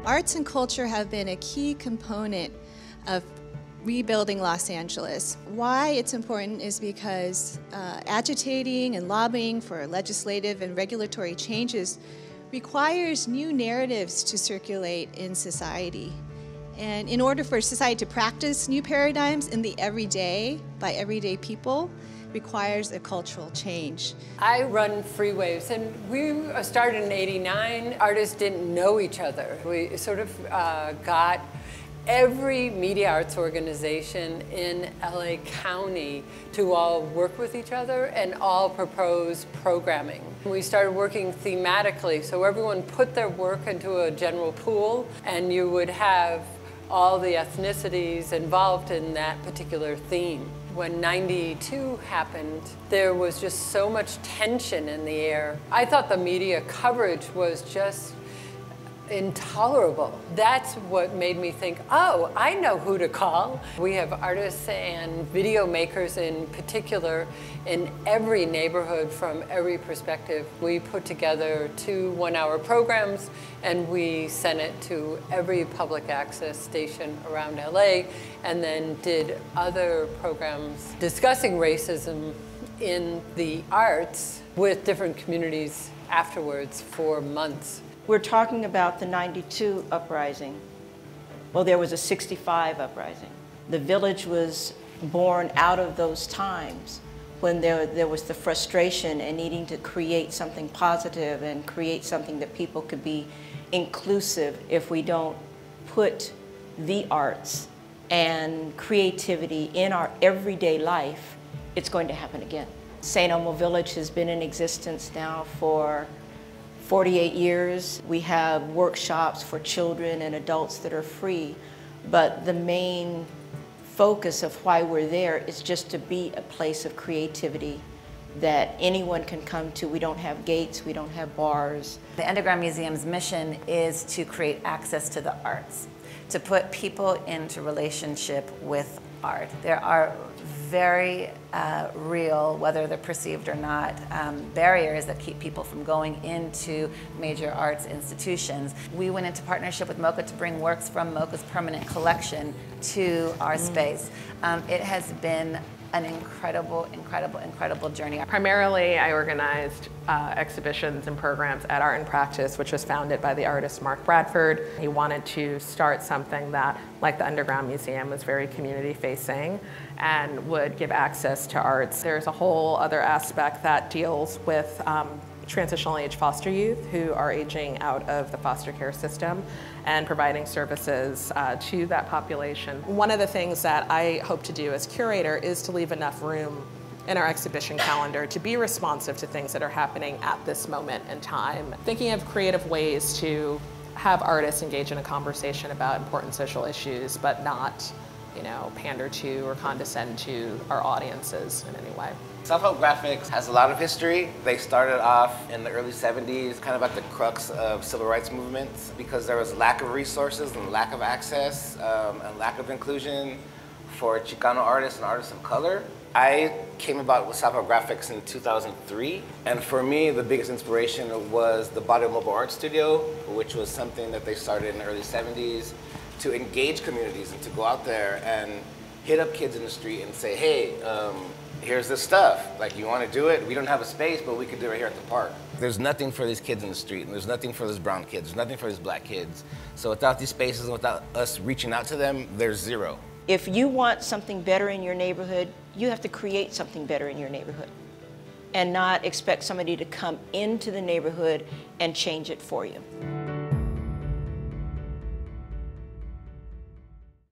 Arts and culture have been a key component of rebuilding Los Angeles. Why it's important is because agitating and lobbying for legislative and regulatory changes requires new narratives to circulate in society. And in order for society to practice new paradigms in the everyday, by everyday people, requires a cultural change. I run Freewaves, and we started in '89. Artists didn't know each other. We sort of got every media arts organization in LA County to all work with each other and all propose programming. We started working thematically, so everyone put their work into a general pool, and you would have all the ethnicities involved in that particular theme. When '92 happened, there was just so much tension in the air. I thought the media coverage was just intolerable. That's what made me think, oh, I know who to call. We have artists and video makers in particular in every neighborhood from every perspective. We put together 2 one-hour programs, and we sent it to every public access station around LA, and then did other programs discussing racism in the arts with different communities afterwards for months. We're talking about the '92 uprising. Well, there was a '65 uprising. The village was born out of those times when there was the frustration and needing to create something positive and create something that people could be inclusive. If we don't put the arts and creativity in our everyday life, it's going to happen again. St. Elmo Village has been in existence now for 48 years. We have workshops for children and adults that are free, but the main focus of why we're there is just to be a place of creativity that anyone can come to. We don't have gates, we don't have bars. The Underground Museum's mission is to create access to the arts, to put people into relationship with art. There are very real, whether they're perceived or not, barriers that keep people from going into major arts institutions. We went into partnership with MoCA to bring works from MoCA's permanent collection to our space. It has been an incredible, incredible, incredible journey. Primarily, I organized exhibitions and programs at Art and Practice, which was founded by the artist Mark Bradford. He wanted to start something that, like the Underground Museum, was very community-facing and would give access to arts. There's a whole other aspect that deals with transitional age foster youth who are aging out of the foster care system and providing services to that population. One of the things that I hope to do as curator is to leave enough room in our exhibition calendar to be responsive to things that are happening at this moment in time. Thinking of creative ways to have artists engage in a conversation about important social issues, but not, you know, pander to or condescend to our audiences in any way. Self-help graphics has a lot of history. They started off in the early 70s, kind of at the crux of civil rights movements, because there was lack of resources and lack of access and lack of inclusion for Chicano artists and artists of color. I came about with self-help graphics in 2003, and for me, the biggest inspiration was the Body Mobile Art Studio, which was something that they started in the early 70s to engage communities and to go out there and hit up kids in the street and say, hey, here's this stuff. Like, you want to do it? We don't have a space, but we could do it here at the park. There's nothing for these kids in the street, and there's nothing for these brown kids, there's nothing for these black kids. So without these spaces and without us reaching out to them, there's zero. If you want something better in your neighborhood, you have to create something better in your neighborhood and not expect somebody to come into the neighborhood and change it for you.